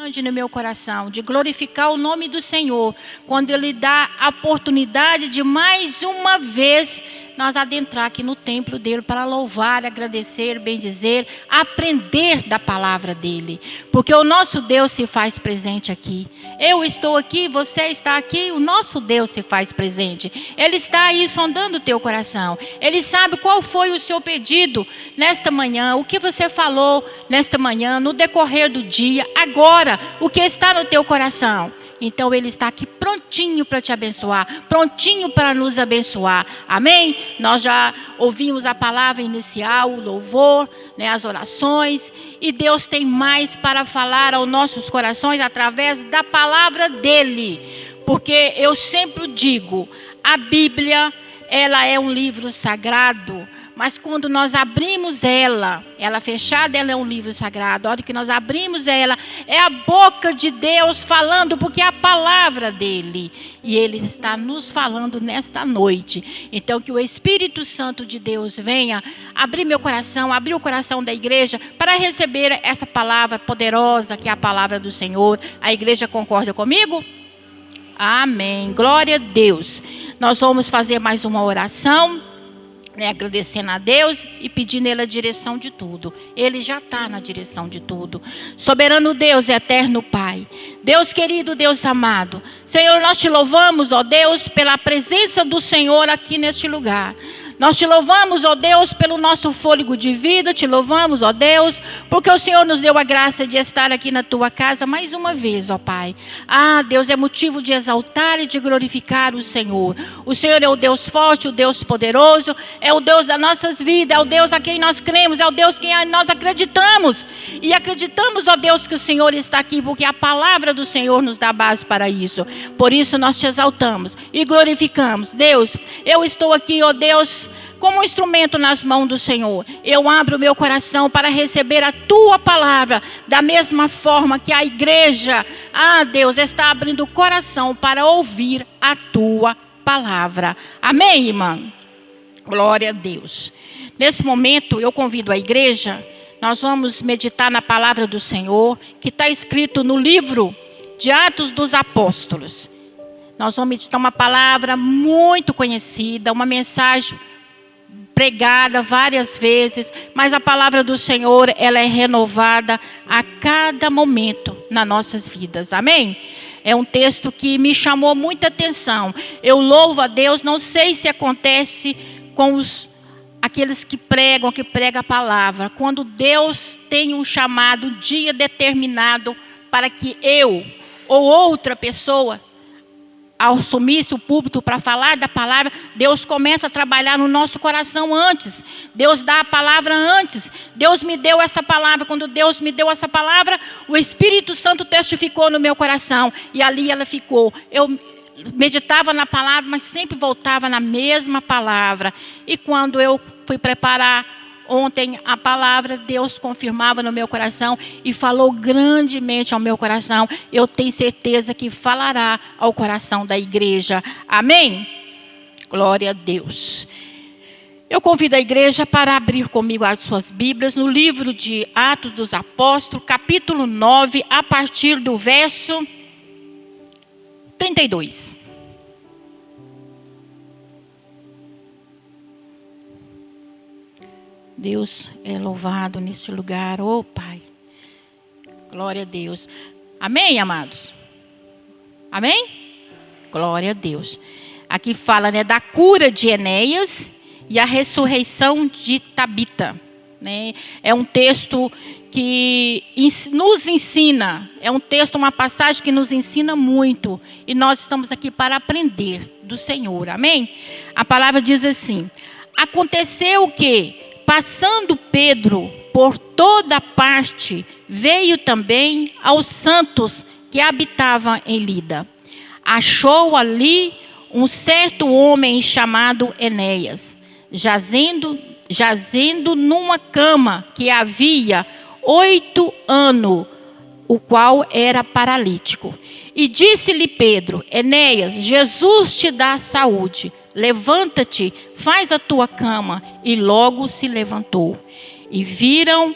grande no meu coração de glorificar o nome do Senhor, quando Ele dá a oportunidade de mais uma vez nós adentrar aqui no templo dele para louvar, agradecer, bendizer, aprender da palavra dele. Porque o nosso Deus se faz presente aqui. Eu estou aqui, você está aqui, o nosso Deus se faz presente. Ele está aí sondando o teu coração. Ele sabe qual foi o seu pedido nesta manhã, o que você falou nesta manhã, no decorrer do dia, agora, o que está no teu coração. Então Ele está aqui prontinho para te abençoar, prontinho para nos abençoar. Amém? Nós já ouvimos a palavra inicial, o louvor, as orações. E Deus tem mais para falar aos nossos corações através da palavra dEle. Porque eu sempre digo, a Bíblia, ela é um livro sagrado. Mas quando nós abrimos ela fechada, ela é um livro sagrado. A hora que nós abrimos ela, é a boca de Deus falando, porque é a palavra dele. E Ele está nos falando nesta noite. Então que o Espírito Santo de Deus venha abrir meu coração, abrir o coração da igreja, para receber essa palavra poderosa, que é a palavra do Senhor. A igreja concorda comigo? Amém. Glória a Deus. Nós vamos fazer mais uma oração. Agradecendo a Deus e pedindo Ele a direção de tudo. Ele já está na direção de tudo. Soberano Deus, eterno Pai, Deus querido, Deus amado, Senhor, nós te louvamos, ó Deus, pela presença do Senhor aqui neste lugar. Nós te louvamos, ó Deus, pelo nosso fôlego de vida. Te louvamos, ó Deus, porque o Senhor nos deu a graça de estar aqui na tua casa mais uma vez, ó Pai. Deus, é motivo de exaltar e de glorificar o Senhor. O Senhor é o Deus forte, o Deus poderoso, é o Deus das nossas vidas, é o Deus a quem nós cremos, é o Deus a quem nós acreditamos. E acreditamos, ó Deus, que o Senhor está aqui, porque a palavra do Senhor nos dá base para isso. Por isso nós te exaltamos e glorificamos. Deus, eu estou aqui, ó Deus, como um instrumento nas mãos do Senhor. Eu abro o meu coração para receber a tua palavra, da mesma forma que a igreja, Deus, está abrindo o coração para ouvir a tua palavra. Amém, irmã? Glória a Deus. Nesse momento, eu convido a igreja, nós vamos meditar na palavra do Senhor, que está escrito no livro de Atos dos Apóstolos. Nós vamos meditar uma palavra muito conhecida, uma mensagem pregada várias vezes, mas a palavra do Senhor, ela é renovada a cada momento nas nossas vidas. Amém? É um texto que me chamou muita atenção. Eu louvo a Deus, não sei se acontece com aqueles que pregam a palavra. Quando Deus tem um chamado, dia determinado, para que eu ou outra pessoa assumisse o púlpito para falar da palavra, Deus começa a trabalhar no nosso coração antes. Deus dá a palavra antes. Deus me deu essa palavra. Quando Deus me deu essa palavra, o Espírito Santo testificou no meu coração. E ali ela ficou. Eu meditava na palavra, mas sempre voltava na mesma palavra. E quando eu fui preparar ontem a palavra, Deus confirmava no meu coração e falou grandemente ao meu coração. Eu tenho certeza que falará ao coração da igreja. Amém? Glória a Deus. Eu convido a igreja para abrir comigo as suas Bíblias no livro de Atos dos Apóstolos, capítulo 9, a partir do verso 32. Deus é louvado neste lugar, Pai. Glória a Deus. Amém, amados? Amém? Glória a Deus. Aqui fala, da cura de Enéas e a ressurreição de Tabita. É um texto que nos ensina, é um texto, uma passagem que nos ensina muito. E nós estamos aqui para aprender do Senhor. Amém? A palavra diz assim: aconteceu que, passando Pedro por toda parte, veio também aos santos que habitavam em Lida. Achou ali um certo homem chamado Enéas, jazendo numa cama que havia 8 anos, o qual era paralítico. E disse-lhe Pedro: Enéas, Jesus te dá saúde. Levanta-te, faz a tua cama. E logo se levantou. E viram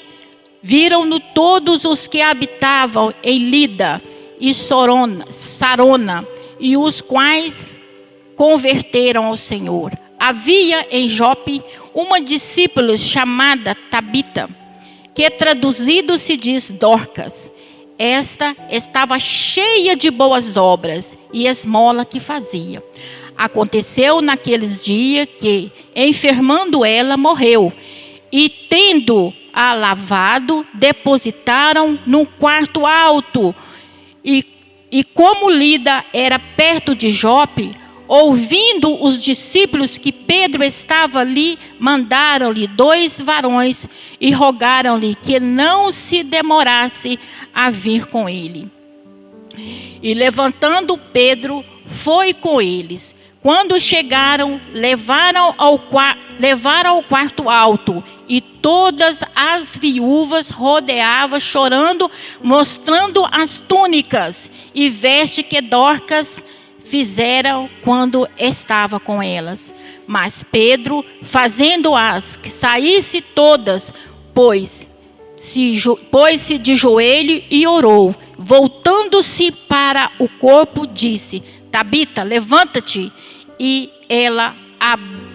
Viram-no todos os que habitavam em Lida e Sarona, e os quais converteram ao Senhor. Havia em Jope uma discípula chamada Tabita, que traduzido se diz Dorcas. Esta estava cheia de boas obras e esmola que fazia. Aconteceu naqueles dias que, enfermando ela, morreu. E tendo-a lavado, depositaram num quarto alto. E como Lida era perto de Jope, ouvindo os discípulos que Pedro estava ali, mandaram-lhe 2 varões e rogaram-lhe que não se demorasse a vir com ele. E levantando Pedro, foi com eles. Quando chegaram, levaram ao quarto alto, e todas as viúvas rodeavam, chorando, mostrando as túnicas e vestes que Dorcas fizeram quando estava com elas. Mas Pedro, fazendo-as que saísse todas, pôs-se de joelho e orou. Voltando-se para o corpo, disse: Tabita, levanta-te. E ela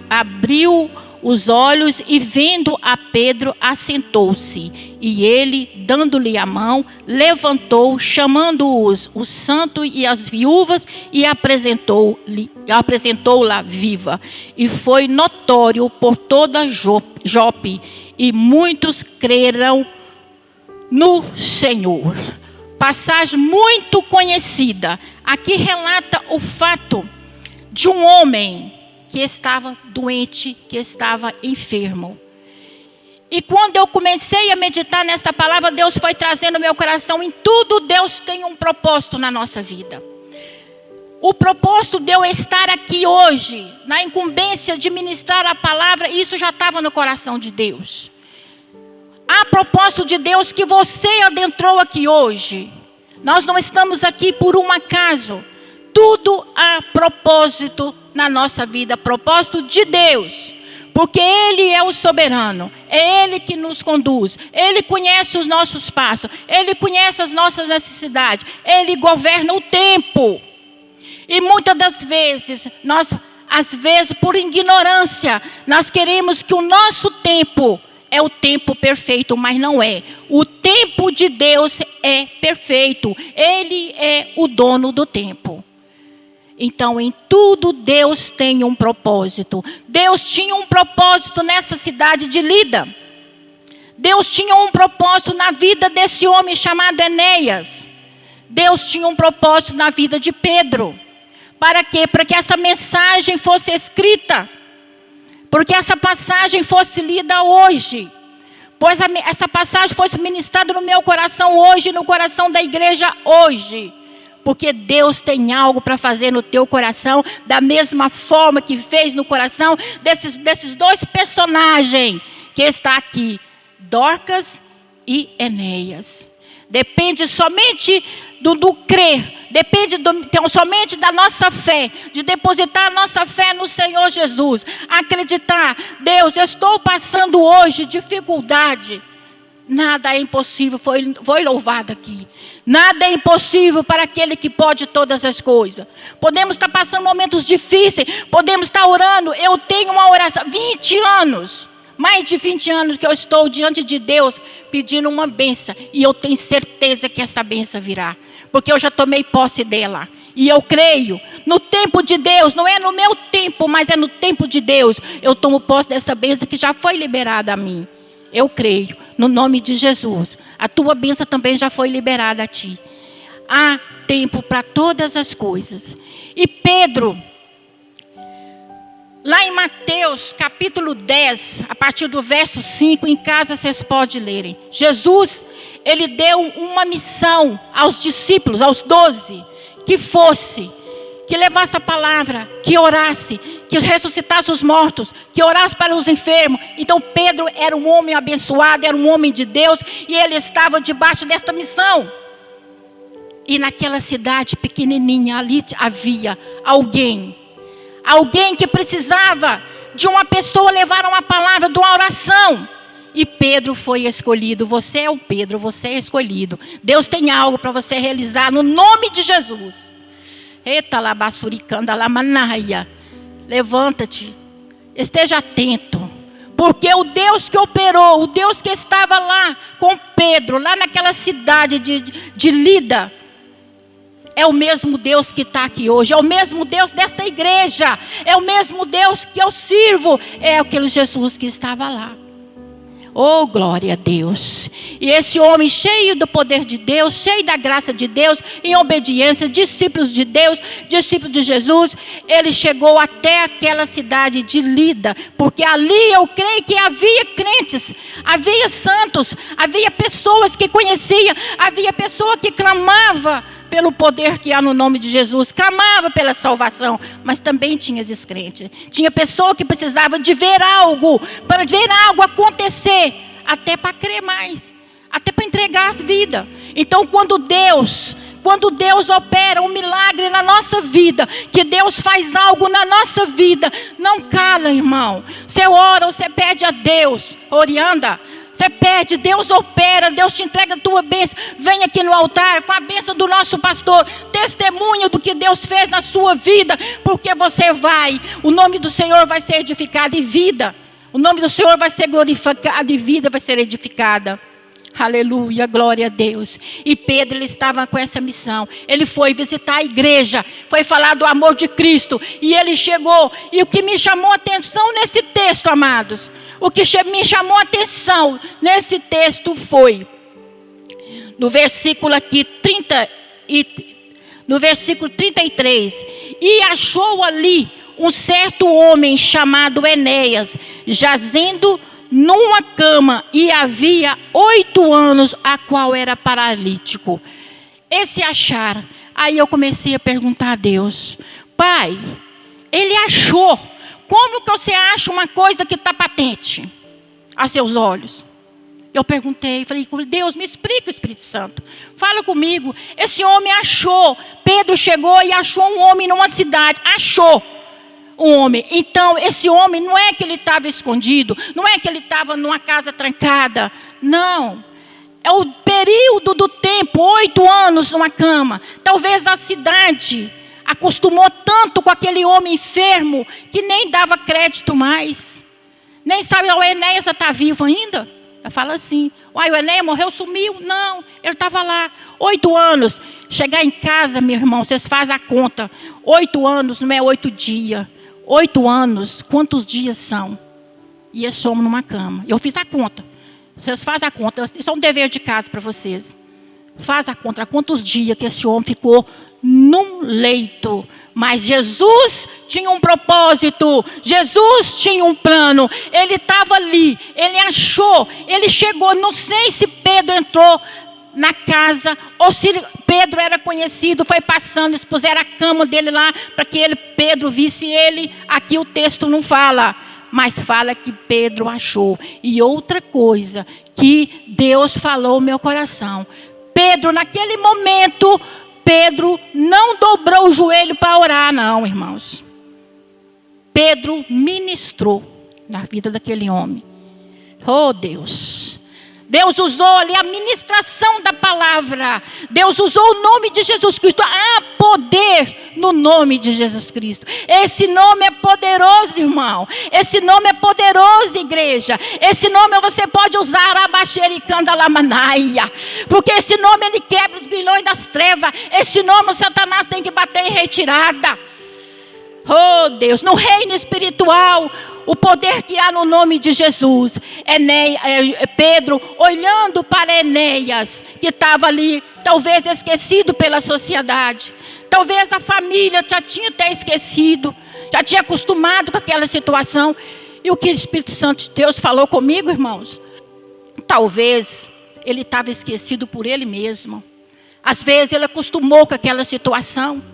abriu os olhos e, vendo a Pedro, assentou-se. E ele, dando-lhe a mão, levantou, chamando-os, o santo e as viúvas, e apresentou-la viva. E foi notório por toda Jope, e muitos creram no Senhor. Passagem muito conhecida. Aqui relata o fato de um homem que estava doente, que estava enfermo. E quando eu comecei a meditar nesta palavra, Deus foi trazendo no meu coração, em tudo Deus tem um propósito na nossa vida. O propósito de eu estar aqui hoje, na incumbência de ministrar a palavra, isso já estava no coração de Deus. Há propósito de Deus que você adentrou aqui hoje. Nós não estamos aqui por um acaso. Tudo há propósito na nossa vida, propósito de Deus. Porque Ele é o soberano, é Ele que nos conduz, Ele conhece os nossos passos, Ele conhece as nossas necessidades, Ele governa o tempo. E muitas das vezes, às vezes por ignorância, nós queremos que o nosso tempo é o tempo perfeito, mas não é. O tempo de Deus é perfeito, Ele é o dono do tempo. Então, em tudo Deus tem um propósito. Deus tinha um propósito nessa cidade de Lida. Deus tinha um propósito na vida desse homem chamado Enéas. Deus tinha um propósito na vida de Pedro. Para quê? Para que essa mensagem fosse escrita. Porque essa passagem fosse lida hoje. Pois essa passagem fosse ministrada no meu coração hoje, no coração da igreja hoje. Porque Deus tem algo para fazer no teu coração, da mesma forma que fez no coração desses 2 personagens que está aqui, Dorcas e Enéas. Depende somente do crer, depende somente da nossa fé, de depositar a nossa fé no Senhor Jesus. Acreditar, Deus, eu estou passando hoje dificuldade. Nada é impossível, foi louvado aqui. Nada é impossível para aquele que pode todas as coisas. Podemos estar passando momentos difíceis, podemos estar orando. Eu tenho uma oração, 20 anos, mais de 20 anos que eu estou diante de Deus pedindo uma bênção. E eu tenho certeza que essa bênção virá, porque eu já tomei posse dela. E eu creio no tempo de Deus, não é no meu tempo, mas é no tempo de Deus. Eu tomo posse dessa bênção que já foi liberada a mim. Eu creio, no nome de Jesus. A tua bênção também já foi liberada a ti. Há tempo para todas as coisas. E Pedro, lá em Mateus capítulo 10, a partir do verso 5, em casa vocês podem lerem. Jesus, ele deu uma missão aos discípulos, aos 12, que levasse a palavra, que orasse, que ressuscitasse os mortos, que orasse para os enfermos. Então Pedro era um homem abençoado, era um homem de Deus, e ele estava debaixo desta missão. E naquela cidade pequenininha ali havia alguém que precisava de uma pessoa levar uma palavra, de uma oração. e Pedro foi escolhido. Você é o Pedro, você é escolhido. Deus tem algo para você realizar no nome de Jesus. Eita lá, bassuricanda lá, manaia. Levanta-te, esteja atento. Porque o Deus que operou, o Deus que estava lá com Pedro, lá naquela cidade de Lida, é o mesmo Deus que está aqui hoje, é o mesmo Deus desta igreja, é o mesmo Deus que eu sirvo, é aquele Jesus que estava lá. Oh, glória a Deus. E esse homem cheio do poder de Deus, cheio da graça de Deus, em obediência, discípulos de Deus, discípulos de Jesus, ele chegou até aquela cidade de Lida, porque ali eu creio que havia crentes, havia santos, havia pessoas que conheciam, havia pessoa que clamava pelo poder que há no nome de Jesus, clamava pela salvação, mas também tinha descrente. Tinha pessoa que precisava de ver algo, para ver algo acontecer, até para crer mais, até para entregar as vidas. Então quando Deus opera um milagre na nossa vida, que Deus faz algo na nossa vida, não cala, irmão. Você ora, você pede a Deus, orianda. Você pede, Deus opera, Deus te entrega a tua bênção. Vem aqui no altar com a bênção do nosso pastor. Testemunho do que Deus fez na sua vida. Porque você vai, o nome do Senhor vai ser edificado em vida. O nome do Senhor vai ser glorificado e vida vai ser edificada. Aleluia, glória a Deus. E Pedro, ele estava com essa missão. Ele foi visitar a igreja, foi falar do amor de Cristo. E ele chegou, e o que me chamou a atenção nesse texto, amados, o que me chamou a atenção nesse texto foi, no versículo aqui, no versículo 33, e achou ali um certo homem chamado Enéas, jazendo numa cama, e havia 8 anos, a qual era paralítico. Esse achar, aí eu comecei a perguntar a Deus, Pai, ele achou. Como que você acha uma coisa que está patente a seus olhos? Eu perguntei, falei, Deus, me explica, Espírito Santo. Fala comigo. Esse homem achou. Pedro chegou e achou um homem numa cidade. Achou um homem. Então, esse homem não é que ele estava escondido. Não é que ele estava numa casa trancada. Não. É o período do tempo, 8 anos numa cama. Talvez a cidade acostumou tanto com aquele homem enfermo que nem dava crédito mais. Nem sabe, o Enéas está vivo ainda? Eu falo assim, uai, o Enéas morreu, sumiu? Não, ele estava lá, 8 anos. Chegar em casa, meu irmão, vocês fazem a conta. 8 anos não é 8 dias. 8 anos, quantos dias são? E esse homem numa cama. Eu fiz a conta. Vocês fazem a conta, isso é um dever de casa para vocês. Faz a conta, quantos dias que esse homem ficou num leito. Mas Jesus tinha um propósito, Jesus tinha um plano. Ele estava ali, ele achou, ele chegou. Não sei se Pedro entrou na casa, ou se Pedro era conhecido, foi passando, eles puseram a cama dele lá, para que Pedro visse ele. Aqui o texto não fala, mas fala que Pedro achou. E outra coisa que Deus falou no meu coração, Pedro, naquele momento, Pedro não dobrou o joelho para orar, não, irmãos. Pedro ministrou na vida daquele homem. Oh, Deus. Deus usou ali a ministração da palavra. Deus usou o nome de Jesus Cristo. Há poder no nome de Jesus Cristo. Esse nome é poderoso, irmão. Esse nome é poderoso, igreja. Esse nome você pode usar, abaxericanda lamanaia. Porque esse nome ele quebra os grilhões das trevas. Esse nome o Satanás tem que bater em retirada. Oh, Deus, no reino espiritual, o poder que há no nome de Jesus. Pedro olhando para Enéas, que estava ali, talvez esquecido pela sociedade. Talvez a família já tinha até esquecido, já tinha acostumado com aquela situação. E o que o Espírito Santo de Deus falou comigo, irmãos? Talvez ele estava esquecido por ele mesmo. Às vezes ele acostumou com aquela situação.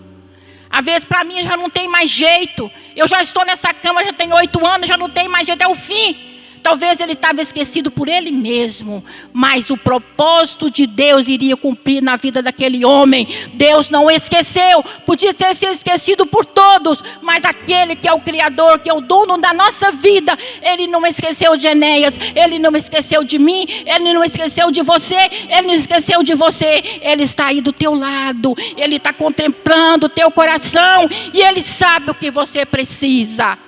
Às vezes para mim já não tem mais jeito. Eu já estou nessa cama, já tenho 8 anos, já não tem mais jeito, é o fim. Talvez ele estava esquecido por ele mesmo, mas o propósito de Deus iria cumprir na vida daquele homem. Deus não o esqueceu. Podia ter sido esquecido por todos, mas aquele que é o Criador, que é o dono da nossa vida, Ele não esqueceu de Enéas, Ele não esqueceu de mim, Ele não esqueceu de você, Ele não esqueceu de você. Ele está aí do teu lado, Ele está contemplando o teu coração e Ele sabe o que você precisa.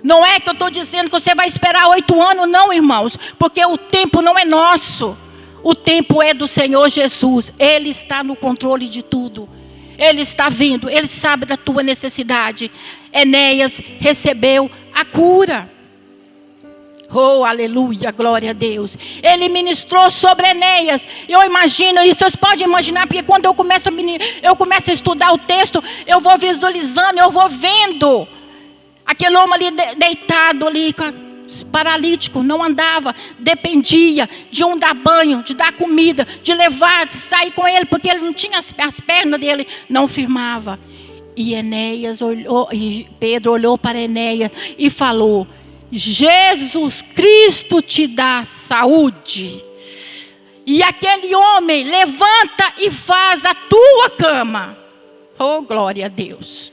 Não é que eu estou dizendo que você vai esperar 8 anos, não, irmãos, porque o tempo não é nosso, o tempo é do Senhor Jesus. Ele está no controle de tudo, Ele está vendo, Ele sabe da tua necessidade. Enéas recebeu a cura. Oh, aleluia, glória a Deus. Ele ministrou sobre Enéas. Eu imagino, e vocês podem imaginar, porque quando eu começo a estudar o texto, eu vou visualizando, eu vou vendo aquele homem ali deitado ali, paralítico, não andava, dependia de um dar banho, de dar comida, de levar, de sair com ele, porque ele não tinha as pernas dele, não firmava. E Enéas olhou, e Pedro olhou para Enéas e falou: Jesus Cristo te dá saúde. E aquele homem levanta e faz a tua cama. Oh, glória a Deus.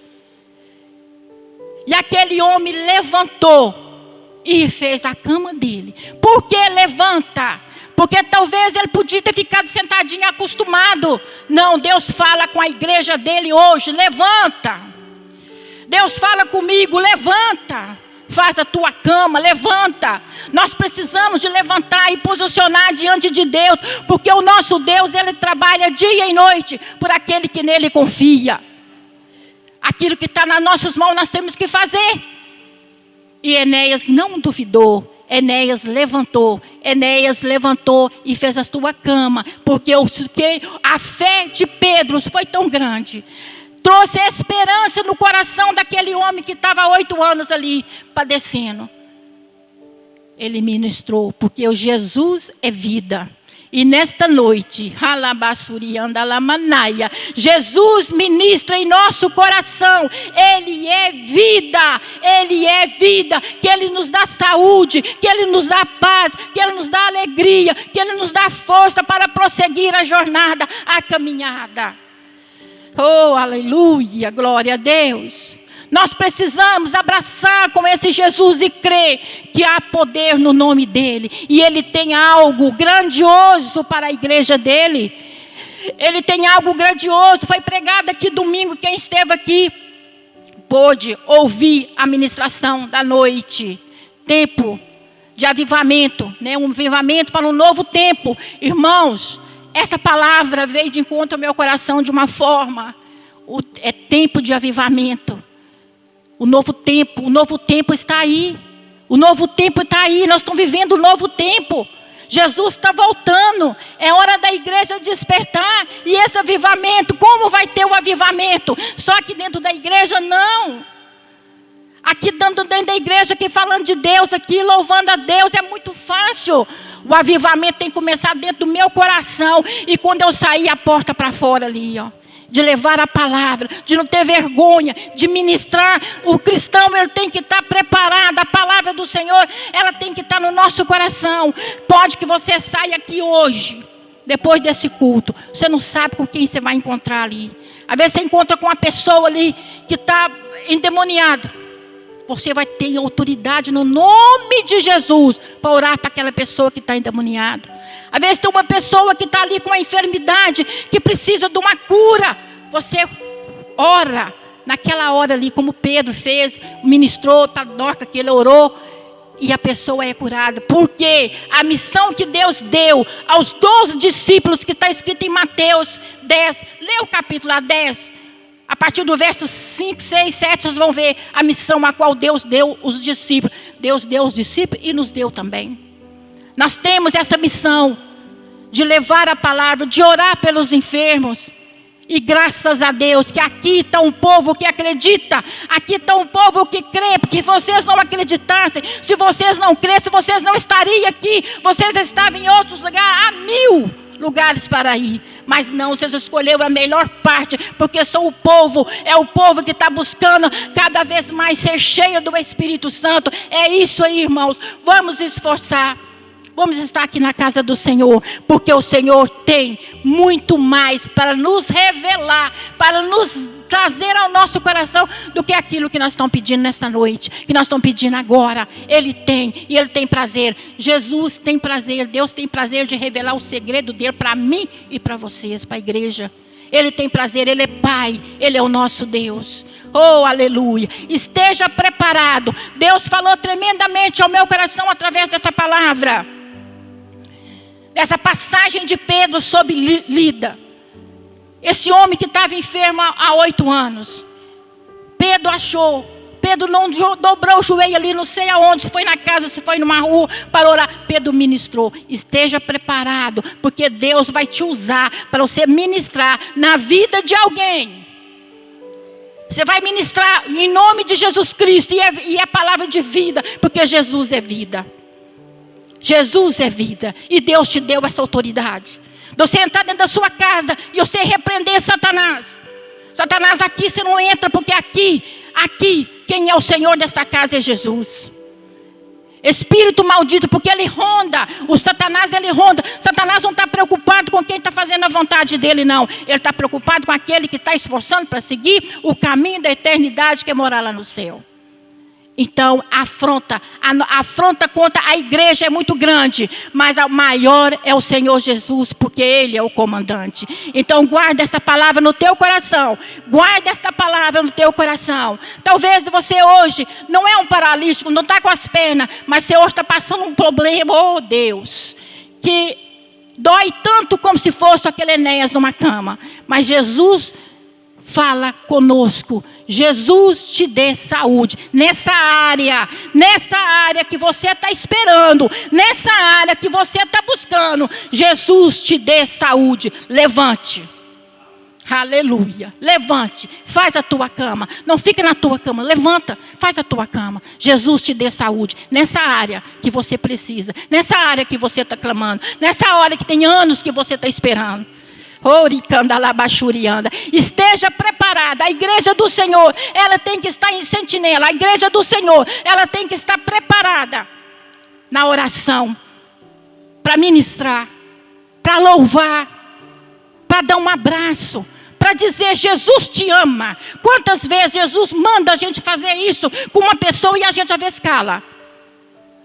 E aquele homem levantou e fez a cama dele. Por que levanta? Porque talvez ele podia ter ficado sentadinho acostumado. Não, Deus fala com a igreja dele hoje: levanta. Deus fala comigo: levanta. Faz a tua cama, levanta. Nós precisamos de levantar e posicionar diante de Deus, porque o nosso Deus, Ele trabalha dia e noite por aquele que nele confia. Aquilo que está nas nossas mãos nós temos que fazer. E Enéas não duvidou. Enéas levantou e fez a sua cama, porque a fé de Pedro foi tão grande, trouxe esperança no coração daquele homem que estava há 8 anos ali padecendo. Ele ministrou, porque o Jesus é vida. E nesta noite, Jesus ministra em nosso coração. Ele é vida, que Ele nos dá saúde, que Ele nos dá paz, que Ele nos dá alegria, que Ele nos dá força para prosseguir a jornada, a caminhada. Oh, aleluia, glória a Deus. Nós precisamos abraçar com esse Jesus e crer que há poder no nome dEle. E Ele tem algo grandioso para a igreja dEle. Ele tem algo grandioso. Foi pregado aqui domingo, quem esteve aqui pôde ouvir a ministração da noite. Tempo de avivamento, né? Um avivamento para um novo tempo. Irmãos, essa palavra veio de encontro ao meu coração de uma forma. É tempo de avivamento. O novo tempo está aí. O novo tempo está aí. Nós estamos vivendo um novo tempo. Jesus está voltando. É hora da igreja despertar. E esse avivamento, como vai ter o avivamento? Só que dentro da igreja, não. Aqui dentro da igreja, aqui falando de Deus, aqui louvando a Deus, é muito fácil. O avivamento tem que começar dentro do meu coração. E quando eu sair, a porta para fora ali, ó. De levar a palavra, de não ter vergonha, de ministrar. O cristão, ele tem que estar preparado. A palavra do Senhor, ela tem que estar no nosso coração. Pode que você saia aqui hoje, depois desse culto, você não sabe com quem você vai encontrar ali. Às vezes você encontra com uma pessoa ali que está endemoniada. Você vai ter autoridade no nome de Jesus para orar para aquela pessoa que está endemoniada. Às vezes tem uma pessoa que está ali com uma enfermidade, que precisa de uma cura. Você ora naquela hora ali, como Pedro fez, ministrou, tá Dorca que ele orou, e a pessoa é curada. Porque a missão que Deus deu aos 12 discípulos, que está escrito em Mateus 10, lê o capítulo 10, a partir do verso 5, 6, 7, vocês vão ver a missão a qual Deus deu os discípulos. Deus deu os discípulos e nos deu também. Nós temos essa missão de levar a palavra, de orar pelos enfermos. E graças a Deus que aqui está um povo que acredita. Aqui está um povo que crê. Porque se vocês não acreditassem, se vocês não crescem, vocês não estariam aqui. Vocês estavam em outros lugares há 1000 lugares para ir. Mas não, vocês escolheram a melhor parte, porque são o povo, é o povo que está buscando cada vez mais ser cheio do Espírito Santo. É isso aí, irmãos. Vamos esforçar. Vamos estar aqui na casa do Senhor, porque o Senhor tem muito mais para nos revelar, para nos trazer ao nosso coração do que aquilo que nós estamos pedindo nesta noite, que nós estamos pedindo agora. Ele tem, e Ele tem prazer. Jesus tem prazer, Deus tem prazer de revelar o segredo dele para mim e para vocês, para a igreja. Ele tem prazer, Ele é Pai, Ele é o nosso Deus. Oh, aleluia. Esteja preparado. Deus falou tremendamente ao meu coração através dessa palavra. Essa passagem de Pedro sobre Lida. Esse homem que estava enfermo há 8 anos. Pedro achou. Pedro não dobrou o joelho ali, não sei aonde. Se foi na casa, se foi numa rua para orar. Pedro ministrou. Esteja preparado, porque Deus vai te usar para você ministrar na vida de alguém. Você vai ministrar em nome de Jesus Cristo. E é palavra de vida, porque Jesus é vida. Jesus é vida, e Deus te deu essa autoridade. De você entrar dentro da sua casa e você repreender Satanás. Satanás, aqui você não entra, porque aqui, quem é o Senhor desta casa é Jesus. Espírito maldito, porque ele ronda. O Satanás, ele ronda. Satanás não está preocupado com quem está fazendo a vontade dele, não. Ele está preocupado com aquele que está esforçando para seguir o caminho da eternidade, que é morar lá no céu. Então, a afronta contra a igreja é muito grande, mas a maior é o Senhor Jesus, porque Ele é o comandante. Então, guarda esta palavra no teu coração. Guarda esta palavra no teu coração. Talvez você hoje não é um paralítico, não está com as pernas, mas você hoje está passando um problema, oh Deus, que dói tanto como se fosse aquele Enéas numa cama. Mas Jesus fala conosco. Jesus te dê saúde. Nessa área que você está esperando, nessa área que você está buscando, Jesus te dê saúde. Levante. Aleluia. Levante. Faz a tua cama. Não fica na tua cama. Levanta. Faz a tua cama. Jesus te dê saúde. Nessa área que você precisa. Nessa área que você está clamando. Nessa hora que tem anos que você está esperando. Esteja preparada. A igreja do Senhor, ela tem que estar em sentinela. A igreja do Senhor, ela tem que estar preparada na oração, para ministrar, para louvar, para dar um abraço, para dizer: Jesus te ama. Quantas vezes Jesus manda a gente fazer isso com uma pessoa e a gente às vezes cala?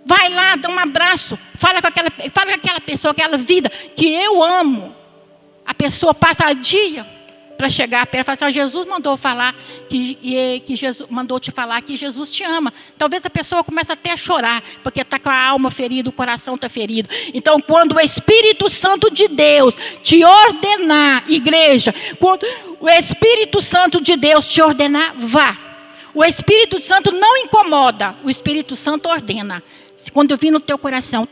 Vai lá, dá um abraço, fala com aquela pessoa, aquela vida que eu amo. A pessoa passa a dia para chegar perto e fala assim: Jesus mandou falar que Jesus mandou te falar que Jesus te ama. Talvez a pessoa comece até a chorar, porque está com a alma ferida, o coração está ferido. Então, quando o Espírito Santo de Deus te ordenar, igreja, quando o Espírito Santo de Deus te ordenar, vá. O Espírito Santo não incomoda, o Espírito Santo ordena. Quando eu vi no teu coração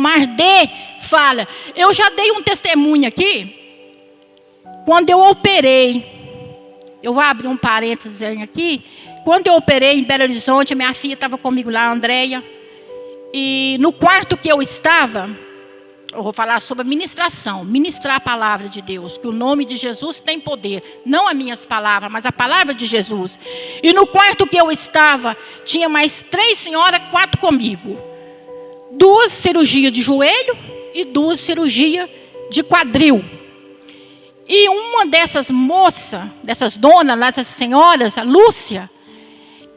arder, fala. Eu já dei um testemunho aqui. Quando eu operei, eu vou abrir um parênteses aqui. Quando eu operei em Belo Horizonte, minha filha estava comigo lá, a Andréia. E no quarto que eu estava, eu vou falar sobre ministração. Ministrar a palavra de Deus, que o nome de Jesus tem poder. Não as minhas palavras, mas a palavra de Jesus. E no quarto que eu estava, tinha mais 3 senhoras, 4 comigo. 2 cirurgias de joelho e 2 cirurgias de quadril. E uma dessas moças, dessas donas, dessas senhoras, a Lúcia,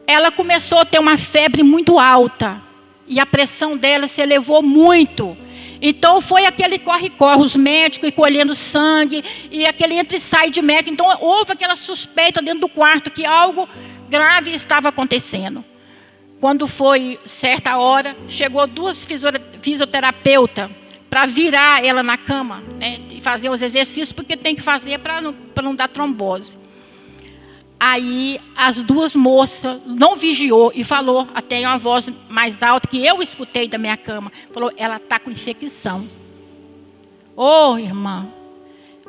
ela começou a ter uma febre muito alta. E a pressão dela se elevou muito. Então foi aquele corre-corre, os médicos colhendo sangue, e aquele entra e sai de médico. Então houve aquela suspeita dentro do quarto que algo grave estava acontecendo. Quando foi certa hora, chegou 2 fisioterapeutas para virar ela na cama, né, e fazer os exercícios, porque tem que fazer para não dar trombose. Aí as 2 moças não vigiou e falou, até em uma voz mais alta, que eu escutei da minha cama, falou: ela está com infecção. Ô, irmã,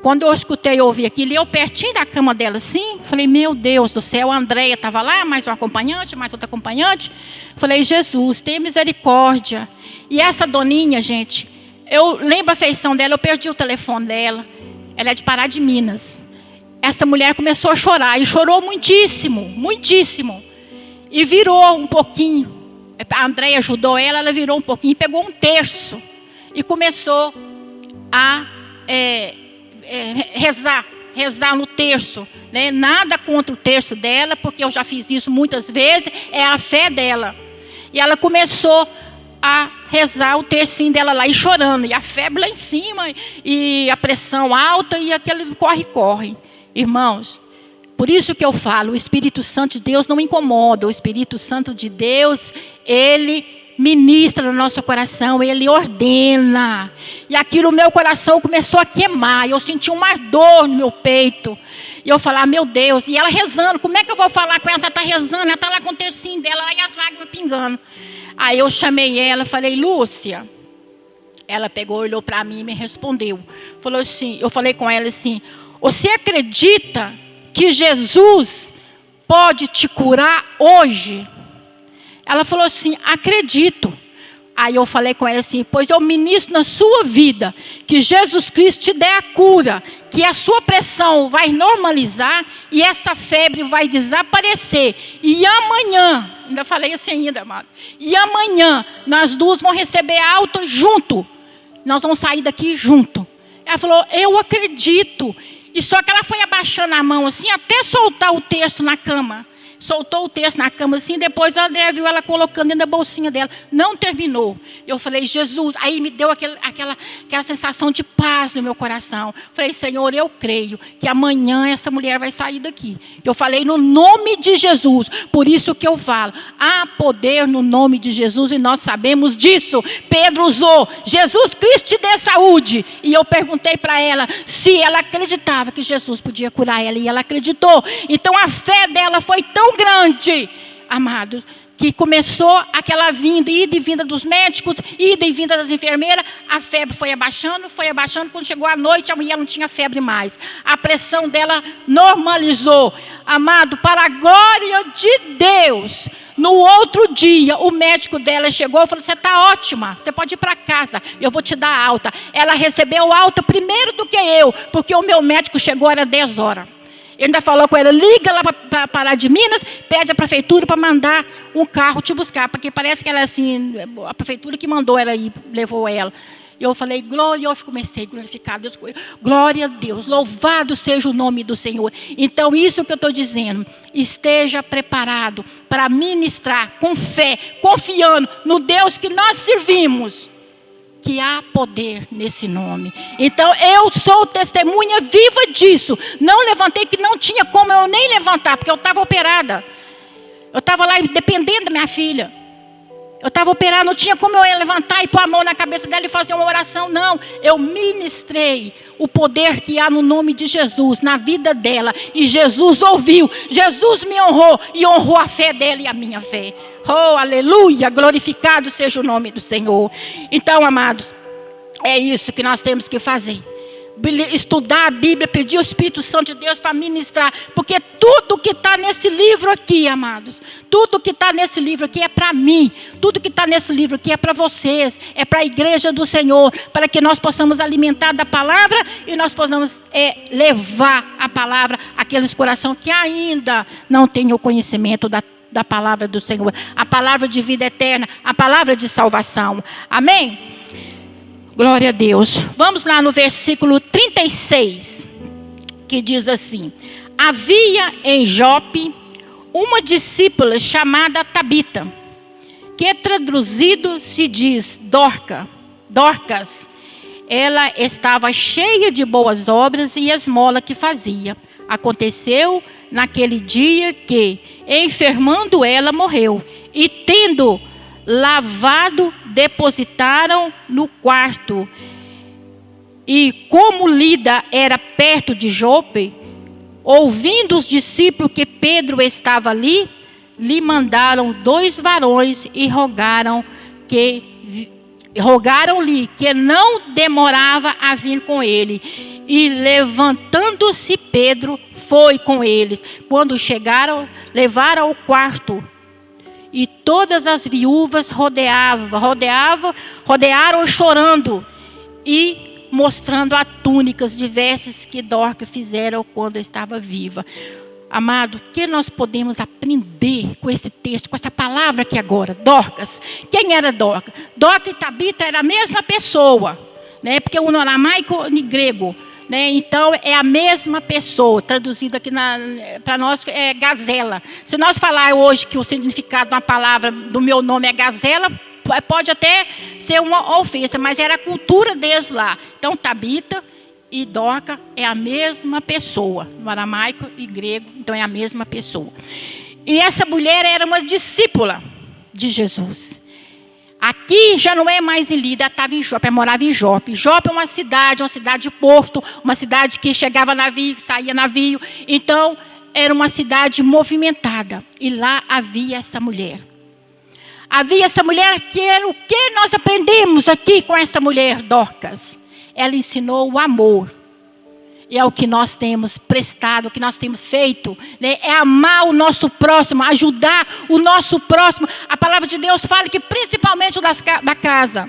quando eu escutei, eu ouvi aquilo, e eu pertinho da cama dela assim, falei: meu Deus do céu, a Andréia estava lá, mais um acompanhante, mais outra acompanhante. Falei: Jesus, tenha misericórdia. E essa doninha, gente, Eu lembro a feição dela, eu perdi o telefone dela. Ela é de Pará de Minas. Essa mulher começou a chorar, e chorou muitíssimo, muitíssimo. E virou um pouquinho. A Andréia ajudou ela, ela virou um pouquinho, pegou um terço. E começou a rezar no terço. Né? Nada contra o terço dela, porque eu já fiz isso muitas vezes, é a fé dela. E ela começou a rezar o tercinho dela lá, e chorando, e a febre lá em cima, e a pressão alta, e aquele corre-corre. Irmãos, por isso que eu falo, o Espírito Santo de Deus não incomoda, o Espírito Santo de Deus, ele ministra no nosso coração, ele ordena. E aquilo, meu coração começou a queimar, eu senti um ardor no meu peito. E eu falava, meu Deus, e ela rezando, como é que eu vou falar com ela? Ela está rezando, ela está lá com o tercinho dela, e as lágrimas pingando. Aí eu chamei ela, falei, Lúcia. Ela pegou, olhou para mim e me respondeu. Falou assim, eu falei com ela assim, você acredita que Jesus pode te curar hoje? Ela falou assim, acredito. Aí eu falei com ela assim, pois eu ministro na sua vida, que Jesus Cristo te dê a cura, que a sua pressão vai normalizar e essa febre vai desaparecer. E amanhã, ainda falei assim ainda, amado, e amanhã nós duas vamos receber alta junto. Nós vamos sair daqui junto. Ela falou, eu acredito. E só que ela foi abaixando a mão assim, até soltar o terço na cama. Soltou o terço na cama assim, depois a André viu ela colocando dentro da bolsinha dela. Não terminou. Eu falei, Jesus, aí me deu aquela sensação de paz no meu coração. Falei, Senhor, eu creio que amanhã essa mulher vai sair daqui. Eu falei, no nome de Jesus. Por isso que eu falo, há poder no nome de Jesus e nós sabemos disso. Pedro usou, Jesus Cristo te dê saúde. E eu perguntei para ela se ela acreditava que Jesus podia curar ela. E ela acreditou. Então a fé dela foi tão grande, amados, que começou aquela ida e vinda dos médicos, ida e vinda das enfermeiras, a febre foi abaixando, quando chegou a noite, a mulher não tinha febre mais, a pressão dela normalizou, amado, para a glória de Deus. No outro dia, o médico dela chegou e falou, você está ótima, você pode ir para casa, eu vou te dar alta. Ela recebeu alta primeiro do que eu, porque o meu médico chegou, era 10 horas. Ele ainda falou com ela, liga lá para Pará de Minas, pede à prefeitura para mandar um carro te buscar, porque parece que ela assim, a prefeitura que mandou ela ir, levou ela. E eu falei, glória, eu comecei a glorificar Deus, glória a Deus, louvado seja o nome do Senhor. Então isso que eu estou dizendo, esteja preparado para ministrar com fé, confiando no Deus que nós servimos, que há poder nesse nome. Então eu sou testemunha viva disso. Não levantei, que não tinha como eu nem levantar, porque eu estava operada. Eu estava lá dependendo da minha filha. Eu estava operada, não tinha como eu ia levantar e pôr a mão na cabeça dela e fazer uma oração. Não, eu ministrei o poder que há no nome de Jesus, na vida dela. E Jesus ouviu, Jesus me honrou e honrou a fé dela e a minha fé. Oh, aleluia, glorificado seja o nome do Senhor. Então, amados, é isso que nós temos que fazer. Estudar a Bíblia, pedir o Espírito Santo de Deus para ministrar. Porque tudo que está nesse livro aqui, amados, tudo que está nesse livro aqui é para mim. Tudo que está nesse livro aqui é para vocês. É para a igreja do Senhor. Para que nós possamos alimentar da palavra e nós possamos levar a palavra àqueles corações que ainda não têm o conhecimento da palavra do Senhor. A palavra de vida eterna, a palavra de salvação. Amém? Glória a Deus. Vamos lá no versículo 36, que diz assim: havia em Jope uma discípula chamada Tabita, que traduzido se diz Dorcas. Ela estava cheia de boas obras e esmola que fazia. Aconteceu naquele dia que, enfermando ela, morreu. E tendo lavado, depositaram no quarto. E como Lida era perto de Jope, ouvindo os discípulos que Pedro estava ali, lhe mandaram 2 varões e rogaram-lhe que não demorava a vir com ele. E levantando-se Pedro, foi com eles. Quando chegaram, levaram ao quarto. E todas as viúvas rodearam chorando. e mostrando as túnicas diversas que Dorcas fizeram quando estava viva. Amado, o que nós podemos aprender com esse texto, com essa palavra aqui agora? Dorcas. Quem era Dorcas? Dorcas e Tabita era a mesma pessoa, né? Porque um no aramaico e grego, né? Então é a mesma pessoa, traduzido aqui para nós é gazela. Se nós falar hoje que o significado de uma palavra do meu nome é gazela, pode até ser uma ofensa, mas era a cultura deles lá. Então Tabita e Dorcas é a mesma pessoa, no aramaico e grego, então é a mesma pessoa. E essa mulher era uma discípula de Jesus. Aqui já não é mais em Lida, ela estava em Jope, ela morava em Jope. Jope é uma cidade de porto, uma cidade que chegava navio, saía navio. Então, era uma cidade movimentada. E lá havia essa mulher. Havia essa mulher que era o que nós aprendemos aqui com essa mulher, Dorcas. Ela ensinou o amor. E é o que nós temos prestado, o que nós temos feito, né? É amar o nosso próximo, ajudar o nosso próximo. A palavra de Deus fala que principalmente o da casa.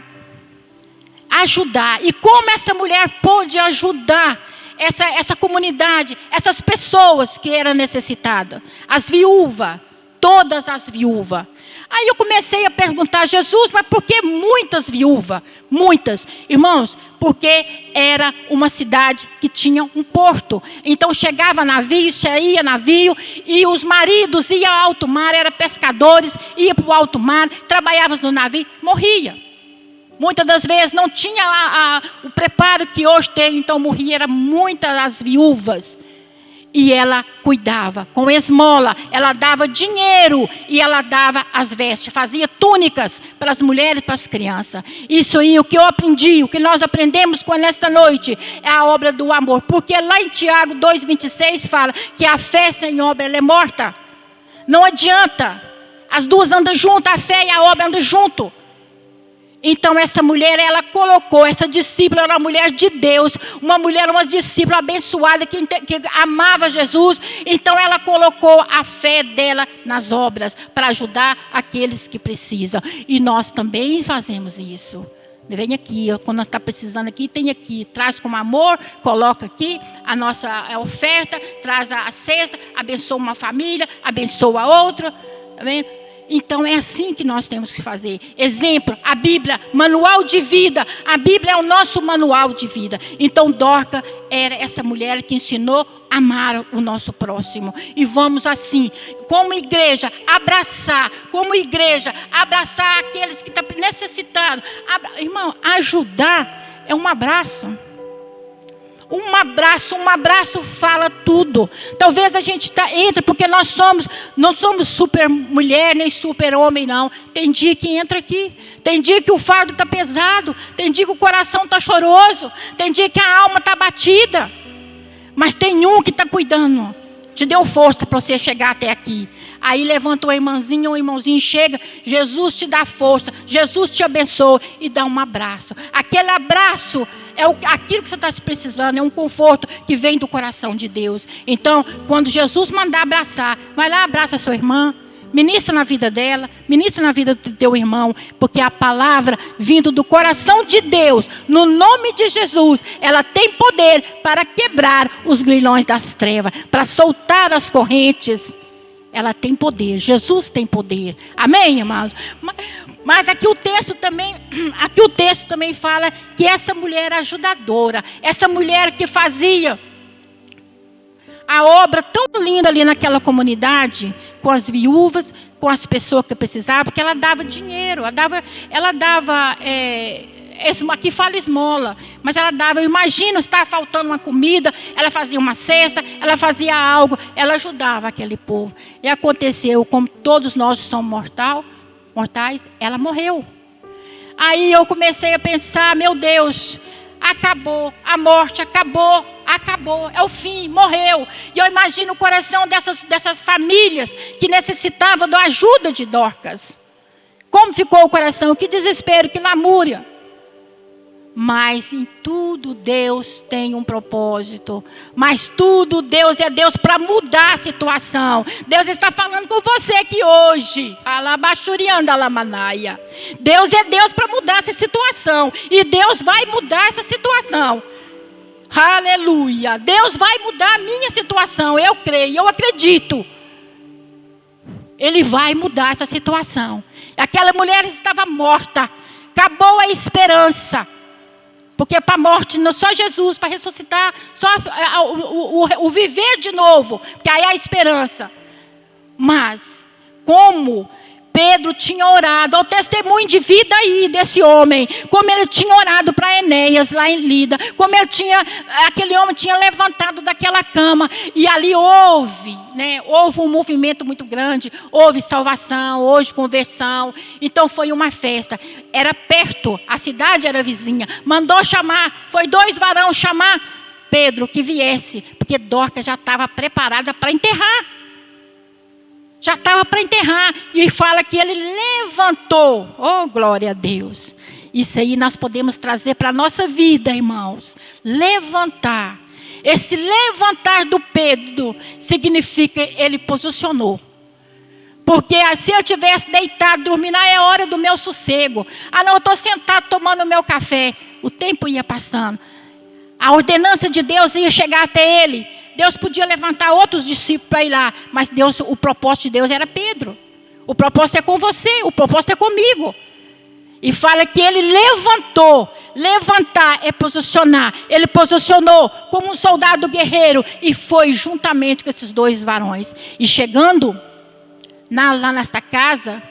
Ajudar. E como essa mulher pôde ajudar essa comunidade, essas pessoas que eram necessitadas. As viúvas, todas as viúvas. Aí eu comecei a perguntar, Jesus, mas por que muitas viúvas? Muitas. Irmãos, porque era uma cidade que tinha um porto. Então chegava navio, saía navio, e os maridos iam ao alto mar, eram pescadores, iam para o alto mar, trabalhavam no navio, morria. Muitas das vezes não tinha o preparo que hoje tem, então morria, eram muitas as viúvas. E ela cuidava, com esmola, ela dava dinheiro e ela dava as vestes, fazia túnicas para as mulheres e para as crianças. Isso aí, o que eu aprendi, o que nós aprendemos nesta noite, é a obra do amor. Porque lá em Tiago 2,26 fala que a fé sem obra ela é morta. Não adianta, as duas andam juntas, a fé e a obra andam juntas. Então essa mulher, ela colocou, essa discípula era uma mulher de Deus, uma discípula abençoada que amava Jesus. Então ela colocou a fé dela nas obras para ajudar aqueles que precisam. E nós também fazemos isso. Vem aqui, quando nós está precisando aqui, tem aqui, traz com amor, coloca aqui a nossa oferta, traz a cesta, abençoa uma família, abençoa a outra, tá vendo? Então é assim que nós temos que fazer. Exemplo, a Bíblia, manual de vida. A Bíblia é o nosso manual de vida. Então Dorcas era essa mulher que ensinou a amar o nosso próximo. E vamos assim, como igreja, abraçar aqueles que estão necessitados. Irmão, ajudar é um abraço. Um abraço fala tudo. Talvez a gente entra porque nós não somos super mulher nem super homem, não. Tem dia que entra aqui, tem dia que o fardo está pesado, tem dia que o coração está choroso, tem dia que a alma está batida. Mas tem um que está cuidando, te deu força para você chegar até aqui. Aí levanta uma irmãzinha, um irmãozinho, chega, Jesus te dá força, Jesus te abençoa e dá um abraço. Aquele abraço é aquilo que você está precisando, é um conforto que vem do coração de Deus. Então, quando Jesus mandar abraçar, vai lá, abraça a sua irmã, ministra na vida dela, ministra na vida do teu irmão, porque a palavra vindo do coração de Deus, no nome de Jesus, ela tem poder para quebrar os grilhões das trevas, para soltar as correntes. Ela tem poder, Jesus tem poder. Amém, irmãos? Mas aqui o texto também fala que essa mulher ajudadora, essa mulher que fazia a obra tão linda ali naquela comunidade, com as viúvas, com as pessoas que precisavam, porque ela dava dinheiro, ela dava aqui fala esmola, mas ela dava, eu imagino, estava faltando uma comida, ela fazia uma cesta, ela fazia algo, ela ajudava aquele povo. E aconteceu, como todos nós somos mortais, ela morreu. Aí eu comecei a pensar, meu Deus, acabou, a morte acabou, é o fim, morreu. E eu imagino o coração dessas famílias que necessitavam da ajuda de Dorcas. Como ficou o coração? Que desespero, que lamúria. Mas em tudo Deus tem um propósito. Mas tudo Deus é Deus para mudar a situação. Deus está falando com você aqui hoje. Alabaxurianda alamanaia. Deus é Deus para mudar essa situação. E Deus vai mudar essa situação. Aleluia. Deus vai mudar a minha situação. Eu creio, eu acredito. Ele vai mudar essa situação. Aquela mulher estava morta. Acabou a esperança. Porque para a morte, só Jesus, para ressuscitar, só o viver de novo, que aí é a esperança. Mas, como Pedro tinha orado, ao testemunho de vida aí desse homem, como ele tinha orado para Enéas lá em Lida, como aquele homem tinha levantado daquela cama, e ali houve um movimento muito grande, houve salvação, houve conversão, então foi uma festa, era perto, a cidade era vizinha, mandou chamar, foi 2 varões chamar Pedro que viesse, porque Dorcas já estava preparada para enterrar. Já estava para enterrar. E fala que ele levantou. Oh, glória a Deus. Isso aí nós podemos trazer para a nossa vida, irmãos. Levantar. Esse levantar do Pedro significa ele posicionou. Porque se eu tivesse deitado, dormindo, é hora do meu sossego. Não, eu estou sentado tomando o meu café. O tempo ia passando. A ordenança de Deus ia chegar até ele. Deus podia levantar outros discípulos para ir lá. Mas o propósito de Deus era Pedro. O propósito é com você, o propósito é comigo. E fala que ele levantou. Levantar é posicionar. Ele posicionou como um soldado guerreiro. E foi juntamente com esses 2 varões. E chegando lá nesta casa,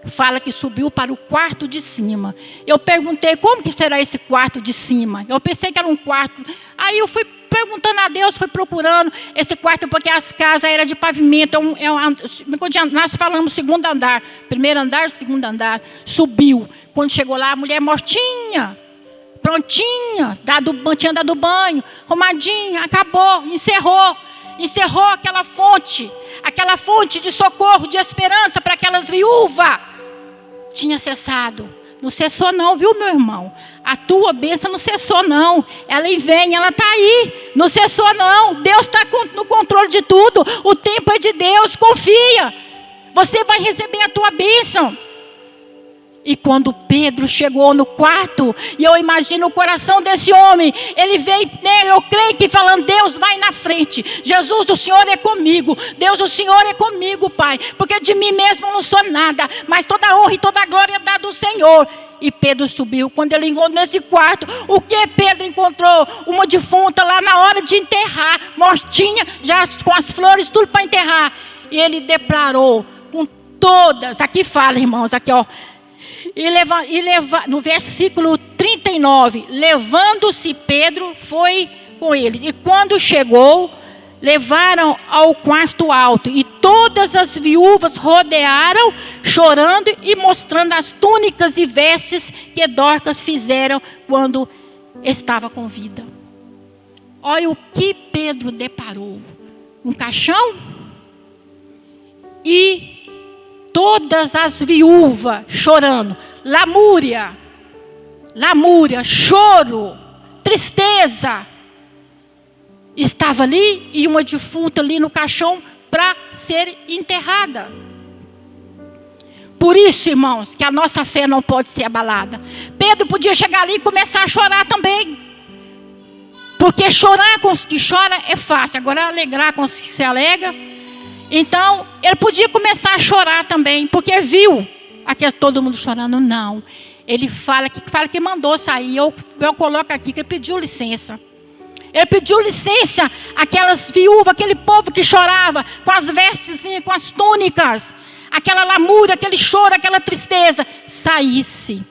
fala que subiu para o quarto de cima. Eu perguntei, como que será esse quarto de cima? Eu pensei que era um quarto. Aí eu fui perguntando a Deus, fui procurando esse quarto, porque as casas eram de pavimento. Nós falamos 2º andar, 1º andar, 2º andar. Subiu. Quando chegou lá, a mulher mortinha, prontinha, tinha dado banho, arrumadinha, acabou, encerrou aquela fonte de socorro, de esperança para aquelas viúvas. Tinha cessado. Não cessou não, viu, meu irmão? A tua bênção não cessou não. Ela vem, ela está aí. Não cessou não. Deus está no controle de tudo. O tempo é de Deus, confia. Você vai receber a tua bênção. E quando Pedro chegou no quarto, e eu imagino o coração desse homem, ele veio, eu creio que falando, Deus vai na frente, Jesus, o Senhor é comigo, Deus, o Senhor é comigo, Pai, porque de mim mesmo eu não sou nada, mas toda a honra e toda a glória é dada ao Senhor. E Pedro subiu. Quando ele encontrou nesse quarto, o que Pedro encontrou? Uma defunta lá na hora de enterrar, mortinha, já com as flores, tudo para enterrar. E ele deparou com todas, aqui fala, irmãos, aqui ó, no versículo 39, levando-se Pedro, foi com eles. E quando chegou, levaram ao quarto alto. E todas as viúvas rodearam, chorando e mostrando as túnicas e vestes que Dorcas fizeram quando estava com vida. Olha o que Pedro deparou. Um caixão e todas as viúvas chorando, lamúria, choro, tristeza, estava ali e uma defunta ali no caixão para ser enterrada. Por isso, irmãos, que a nossa fé não pode ser abalada. Pedro podia chegar ali e começar a chorar também, porque chorar com os que choram é fácil, agora alegrar com os que se alegram. Então, ele podia começar a chorar também, porque viu todo mundo chorando. Não, ele fala que mandou sair. Eu coloco aqui que ele pediu licença. Ele pediu licença àquelas viúvas, aquele povo que chorava, com as vestes, com as túnicas, aquela lamúria, aquele choro, aquela tristeza, saísse.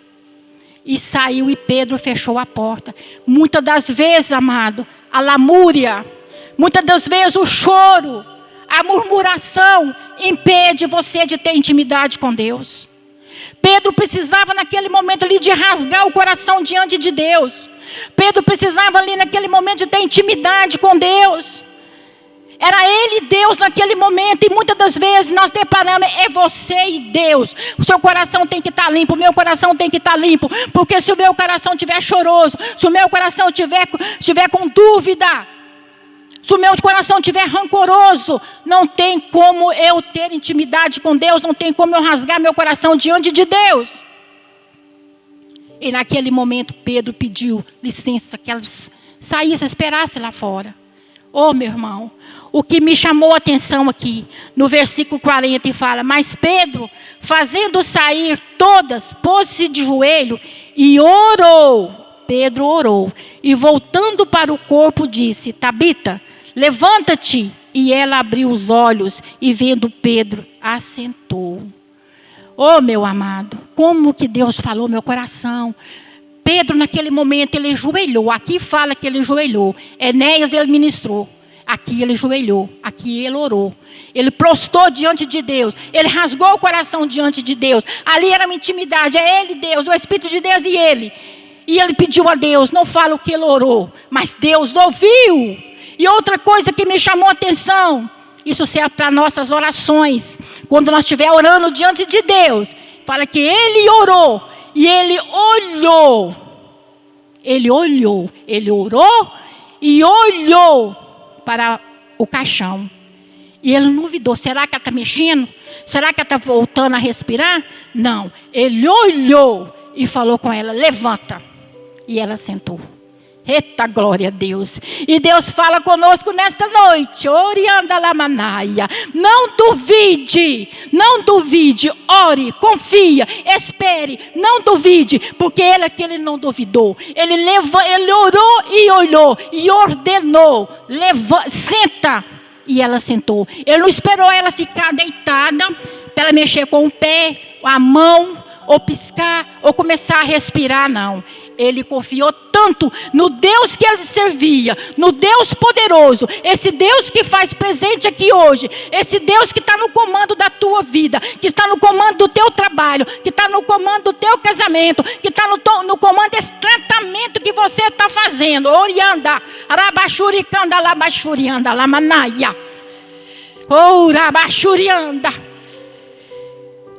E saiu, e Pedro fechou a porta. Muitas das vezes, amado, a lamúria, muitas das vezes o choro, a murmuração impede você de ter intimidade com Deus. Pedro precisava naquele momento ali de rasgar o coração diante de Deus. Pedro precisava ali naquele momento de ter intimidade com Deus. Era ele e Deus naquele momento. E muitas das vezes nós deparamos, é você e Deus. O seu coração tem que estar limpo, o meu coração tem que estar limpo. Porque se o meu coração estiver choroso, se o meu coração estiver com dúvida, se o meu coração estiver rancoroso, não tem como eu ter intimidade com Deus, não tem como eu rasgar meu coração diante de Deus. E naquele momento Pedro pediu licença, que elas saíssem, esperassem lá fora. Oh, meu irmão, o que me chamou a atenção aqui, no versículo 40, fala: mas Pedro, fazendo sair todas, pôs-se de joelho e orou. Pedro orou, e voltando para o corpo disse: Tabita, levanta-te. E ela abriu os olhos, e vendo Pedro, assentou. Oh, meu amado, como que Deus falou meu coração. Pedro, naquele momento, ele ajoelhou. Aqui fala que ele ajoelhou. Enéas, ele ministrou. Aqui ele ajoelhou. Aqui ele orou. Ele prostrou diante de Deus. Ele rasgou o coração diante de Deus. Ali era uma intimidade. É ele, Deus, o Espírito de Deus e ele. E ele pediu a Deus. Não fala o que ele orou, mas Deus ouviu. E outra coisa que me chamou a atenção. Isso serve para nossas orações. Quando nós estivermos orando diante de Deus. Fala que ele orou. E ele olhou. Ele olhou. Ele orou e olhou para o caixão. E ele não duvidou. Será que ela está mexendo? Será que ela está voltando a respirar? Não. Ele olhou e falou com ela: levanta. E ela sentou. Eita, glória a Deus. E Deus fala conosco nesta noite. Orianda lamanaia. Não duvide. Não duvide. Ore, confia, espere. Não duvide. Porque ele é que ele não duvidou. Ele orou e olhou. E ordenou. Senta. E ela sentou. Ele não esperou ela ficar deitada para ela mexer com o pé, a mão, ou piscar, ou começar a respirar, não. Ele confiou tanto no Deus que ele servia, no Deus poderoso, esse Deus que faz presente aqui hoje, esse Deus que está no comando da tua vida, que está no comando do teu trabalho, que está no comando do teu casamento, que está no comando desse tratamento que você está fazendo. Orianda, rabachuricanda, labachurianda, lamanaia. Oh, rabachurianda.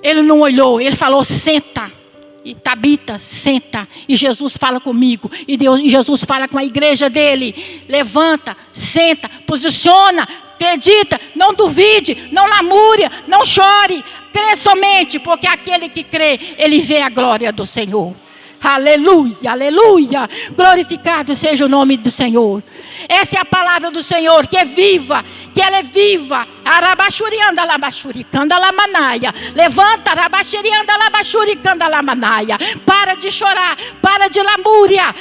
Ele não olhou, ele falou: senta. E Tabita, senta. E Jesus fala comigo. E Jesus fala com a igreja dele. Levanta, senta, posiciona, acredita, não duvide, não lamúria, não chore. Crê somente, porque aquele que crê, ele vê a glória do Senhor. Aleluia, aleluia. Glorificado seja o nome do Senhor. Essa é a palavra do Senhor, que é viva, que ela é viva. Arabachurianda labachuricanda lamanaia. Levanta, arabachurianda labachuricanda lamanaia. Para de chorar, para de lamúria,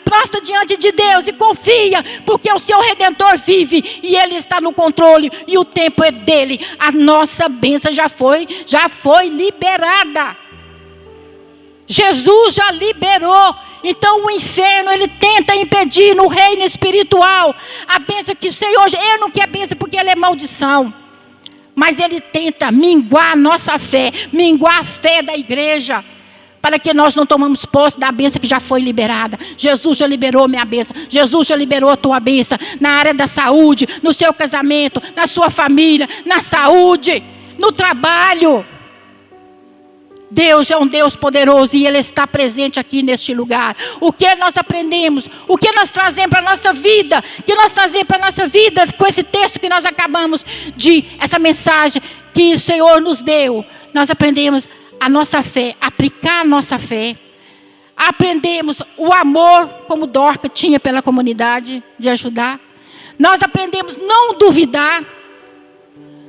prostra diante de Deus e confia, porque o seu Redentor vive e ele está no controle e o tempo é dele. A nossa bênção já foi liberada. Jesus já liberou. Então o inferno, ele tenta impedir no reino espiritual a bênção que o Senhor, ele não quer bênção porque ele é maldição, mas ele tenta minguar a nossa fé, minguar a fé da igreja, para que nós não tomamos posse da bênção que já foi liberada. Jesus já liberou minha bênção, Jesus já liberou a tua bênção, na área da saúde, no seu casamento, na sua família, na saúde, no trabalho. Deus é um Deus poderoso e Ele está presente aqui neste lugar. O que nós aprendemos? O que nós trazemos para a nossa vida? O que nós trazemos para a nossa vida com esse texto que nós acabamos de... Essa mensagem que o Senhor nos deu. Nós aprendemos a nossa fé, aplicar a nossa fé. Aprendemos o amor, como Dorca tinha pela comunidade, de ajudar. Nós aprendemos não duvidar.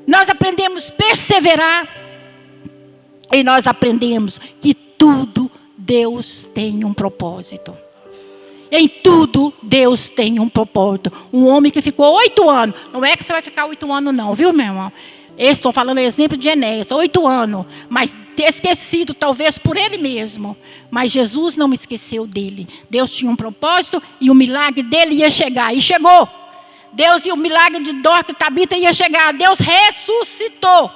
Nós aprendemos perseverar. E nós aprendemos que tudo Deus tem um propósito. Em tudo Deus tem um propósito. Um homem que ficou 8 anos. Não é que você vai ficar 8 anos não, viu, meu irmão? Estou falando exemplo de Enéas, 8 anos. Mas esquecido talvez por ele mesmo. Mas Jesus não esqueceu dele. Deus tinha um propósito e o milagre dele ia chegar. E chegou. Deus e o milagre de Dorca e Tabita ia chegar. Deus ressuscitou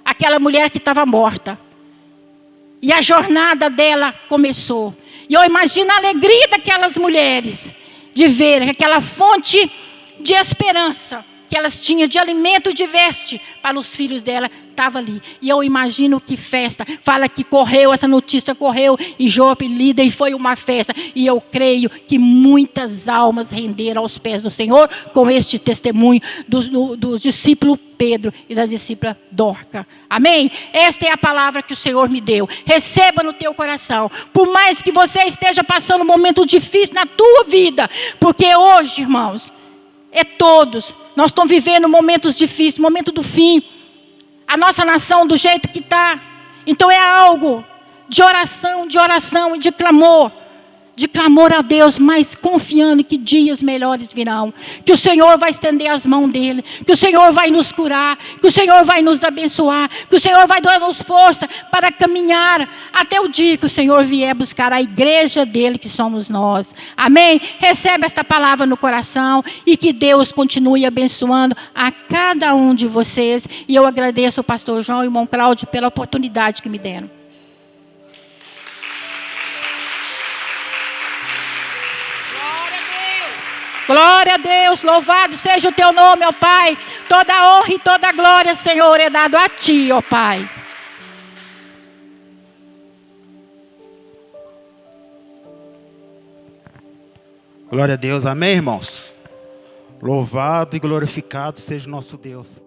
aquela mulher que estava morta. E a jornada dela começou. E eu imagino a alegria daquelas mulheres de ver aquela fonte de esperança que elas tinham, de alimento, de veste para os filhos dela, estava ali. E eu imagino que festa. Fala que correu, essa notícia correu em Jope, Lida, e foi uma festa. E eu creio que muitas almas renderam aos pés do Senhor com este testemunho do discípulo Pedro e da discípula Dorca. Amém? Esta é a palavra que o Senhor me deu. Receba no teu coração. Por mais que você esteja passando um momento difícil na tua vida, porque hoje, irmãos, nós estamos vivendo momentos difíceis, momento do fim. A nossa nação do jeito que está. Então é algo de oração e de clamor a Deus, mas confiando que dias melhores virão. Que o Senhor vai estender as mãos dele. Que o Senhor vai nos curar. Que o Senhor vai nos abençoar. Que o Senhor vai dar-nos força para caminhar até o dia que o Senhor vier buscar a igreja dele, que somos nós. Amém? Recebe esta palavra no coração e que Deus continue abençoando a cada um de vocês. E eu agradeço ao pastor João e o irmão Cláudio pela oportunidade que me deram. Glória a Deus, louvado seja o teu nome, ó Pai. Toda a honra e toda a glória, Senhor, é dado a ti, ó Pai. Glória a Deus, amém, irmãos? Louvado e glorificado seja o nosso Deus.